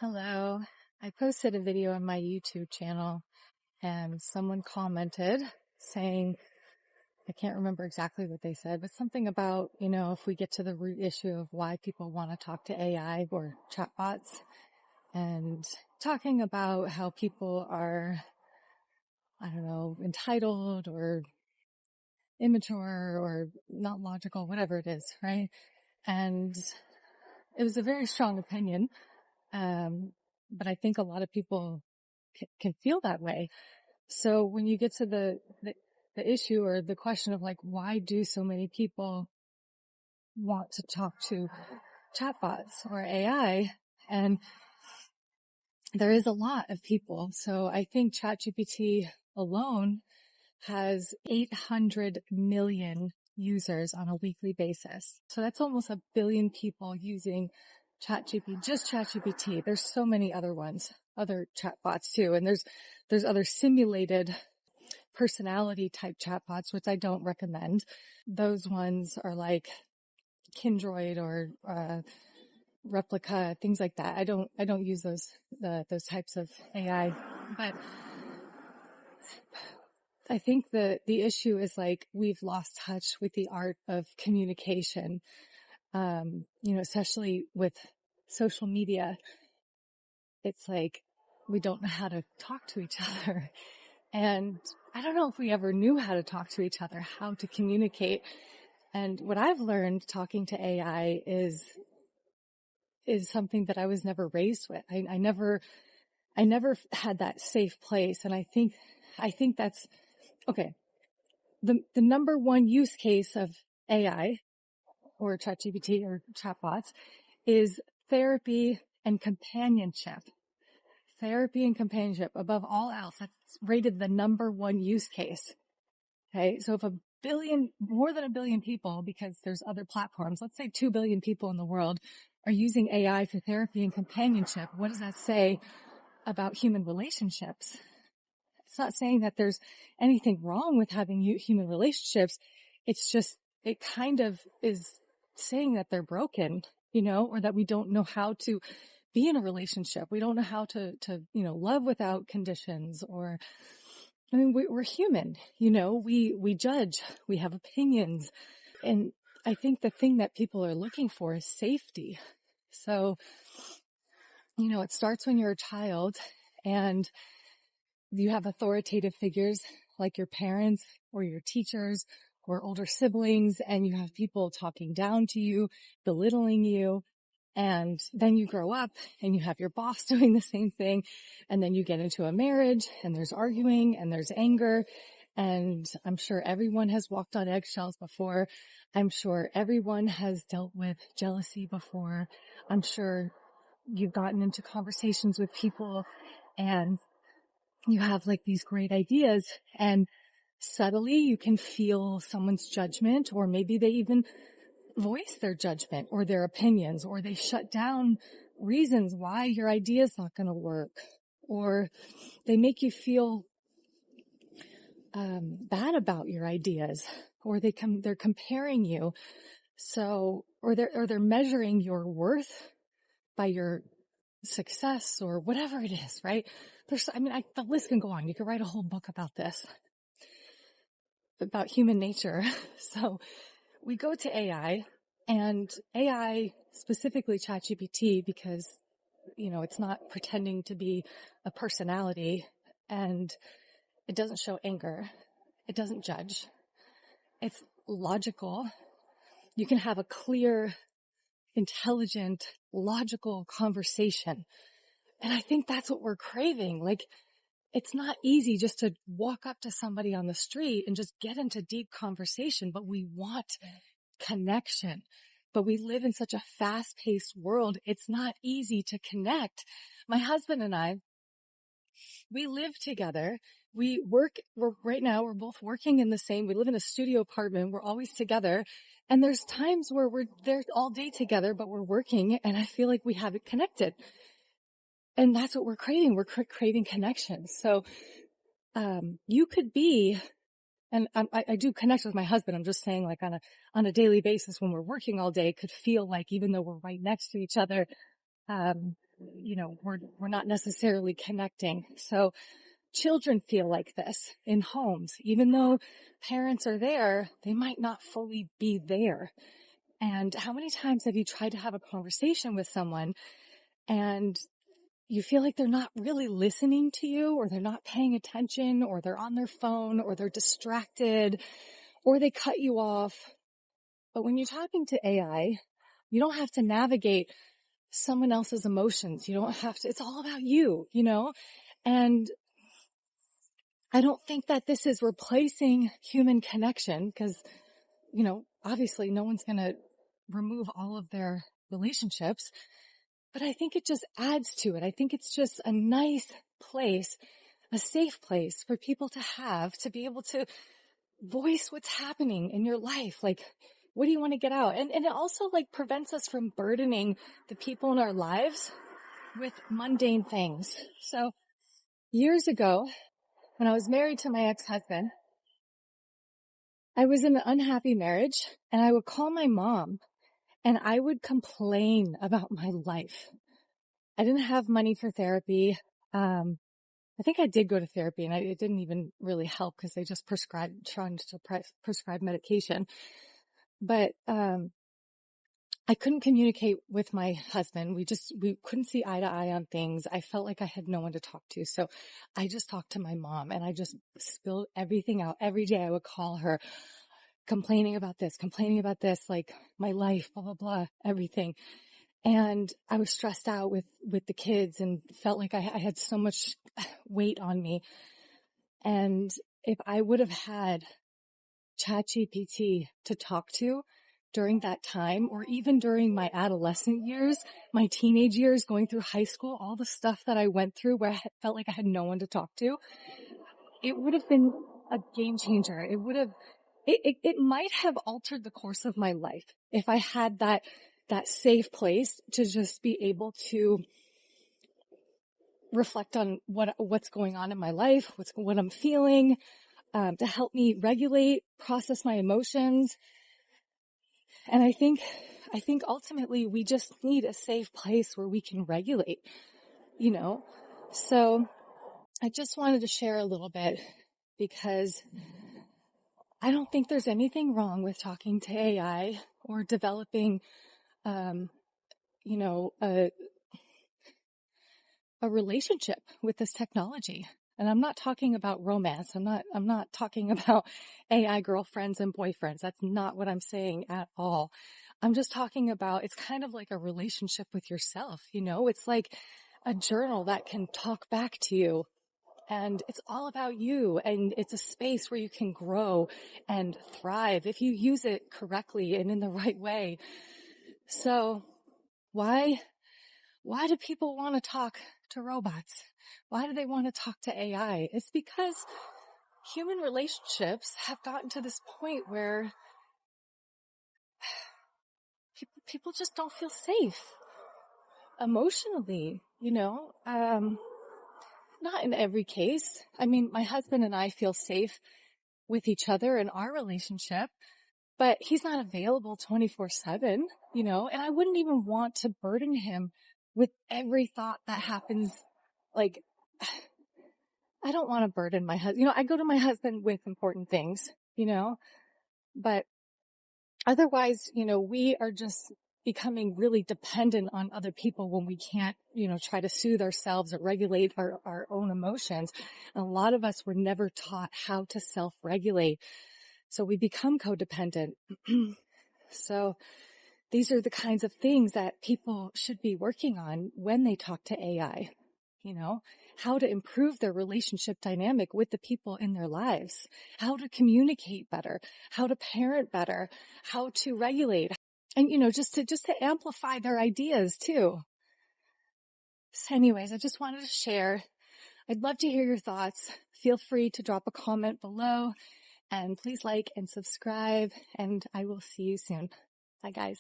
Hello. I posted a video on my YouTube channel and someone commented saying, I can't remember exactly what they said, but something about, if we get to the root issue of why people want to talk to AI or chatbots, and talking about how people are, I don't know, entitled or immature or not logical, whatever it is, right? And it was a very strong opinion. But I think a lot of people can feel that way. So when you get to the issue or the question of like, why do so many people want to talk to chatbots or AI? And there is a lot of people. So I think ChatGPT alone has 800 million users on a weekly basis. So that's almost 1 billion people using ChatGPT, just ChatGPT. There's so many other ones, other chatbots too. And there's other simulated personality type chatbots, which I don't recommend. Those ones are like Kindroid or, Replica, things like that. I don't use those types of AI, but I think the issue is like we've lost touch with the art of communication, especially with social media. It's like we don't know how to talk to each other. And I don't know if we ever knew how to talk to each other, how to communicate. And what I've learned talking to AI is something that I was never raised with. I never had that safe place. And I think that's okay. The number one use case of AI or ChatGPT or chatbots is therapy and companionship. Therapy and companionship above all else. That's rated the number one use case. Okay. So if more than 1 billion people, because there's other platforms, let's say 2 billion people in the world are using AI for therapy and companionship, what does that say about human relationships? It's not saying that there's anything wrong with having human relationships. It's just, it kind of is saying that they're broken, or that we don't know how to be in a relationship. We don't know how to love without conditions we're human, we judge, we have opinions. And I think the thing that people are looking for is safety. So, it starts when you're a child and you have authoritative figures like your parents or your teachers or older siblings, and you have people talking down to you, belittling you. And then you grow up and you have your boss doing the same thing. And then you get into a marriage and there's arguing and there's anger. And I'm sure everyone has walked on eggshells before. I'm sure everyone has dealt with jealousy before. I'm sure you've gotten into conversations with people and you have like these great ideas, and subtly you can feel someone's judgment, or maybe they even voice their judgment or their opinions, or they shut down reasons why your idea is not going to work, or they make you feel bad about your ideas, or they're comparing you. So, or they're measuring your worth by your success or whatever it is, right? The list can go on. You could write a whole book about this, about human nature. So we go to AI, and AI, specifically ChatGPT, because, it's not pretending to be a personality, and it doesn't show anger. It doesn't judge. It's logical. You can have a clear, intelligent, logical conversation. And I think that's what we're craving. Like, it's not easy just to walk up to somebody on the street and just get into deep conversation, but we want connection. But we live in such a fast-paced world. It's not easy to connect. My husband and I, we live together. Right now we're both working we live in a studio apartment. We're always together. And there's times where we're there all day together, but we're working, and I feel like we haven't connected. And that's what we're craving. We're craving connection. So, you could be, and I do connect with my husband. I'm just saying, like on a daily basis when we're working all day, it could feel like even though we're right next to each other, we're not necessarily connecting. So children feel like this in homes. Even though parents are there, they might not fully be there. And how many times have you tried to have a conversation with someone and you feel like they're not really listening to you, or they're not paying attention, or they're on their phone, or they're distracted, or they cut you off? But when you're talking to AI, you don't have to navigate someone else's emotions. You don't have to, it's all about you, And I don't think that this is replacing human connection because, obviously no one's going to remove all of their relationships, but I think it just adds to it. I think it's just a nice place, a safe place for people to be able to voice what's happening in your life. Like, what do you want to get out? And it also prevents us from burdening the people in our lives with mundane things. So years ago, when I was married to my ex-husband, I was in an unhappy marriage, and I would call my mom and I would complain about my life. I didn't have money for therapy. I think I did go to therapy, and it didn't even really help because they just trying to prescribe medication. But I couldn't communicate with my husband. We couldn't see eye to eye on things. I felt like I had no one to talk to. So I just talked to my mom, and I just spilled everything out. Every day I would call her, complaining about this, like my life, blah, blah, blah, everything. And I was stressed out with the kids and felt like I had so much weight on me. And if I would have had ChatGPT to talk to during that time, or even during my adolescent years, my teenage years, going through high school, all the stuff that I went through where I felt like I had no one to talk to, it would have been a game changer. It might have altered the course of my life if I had that safe place to just be able to reflect on what's going on in my life, what I'm feeling, to help me regulate, process my emotions. And I think ultimately we just need a safe place where we can regulate, So I just wanted to share a little bit because I don't think there's anything wrong with talking to AI or developing, a relationship with this technology. And I'm not talking about romance. I'm not talking about AI girlfriends and boyfriends. That's not what I'm saying at all. I'm just talking about, it's kind of like a relationship with yourself, It's like a journal that can talk back to you. And it's all about you. And it's a space where you can grow and thrive if you use it correctly and in the right way. So why do people want to talk to robots? Why do they want to talk to AI? It's because human relationships have gotten to this point where people just don't feel safe emotionally, not in every case. I mean, my husband and I feel safe with each other in our relationship, but he's not available 24/7, and I wouldn't even want to burden him with every thought that happens. Like, I don't want to burden my husband. I go to my husband with important things, but otherwise, we are just becoming really dependent on other people when we can't, try to soothe ourselves or regulate our own emotions. And a lot of us were never taught how to self-regulate. So we become codependent. So these are the kinds of things that people should be working on when they talk to AI, how to improve their relationship dynamic with the people in their lives, how to communicate better, how to parent better, how to regulate, and, just to amplify their ideas too. So anyways, I just wanted to share. I'd love to hear your thoughts. Feel free to drop a comment below, and please like and subscribe, and I will see you soon. Bye, guys.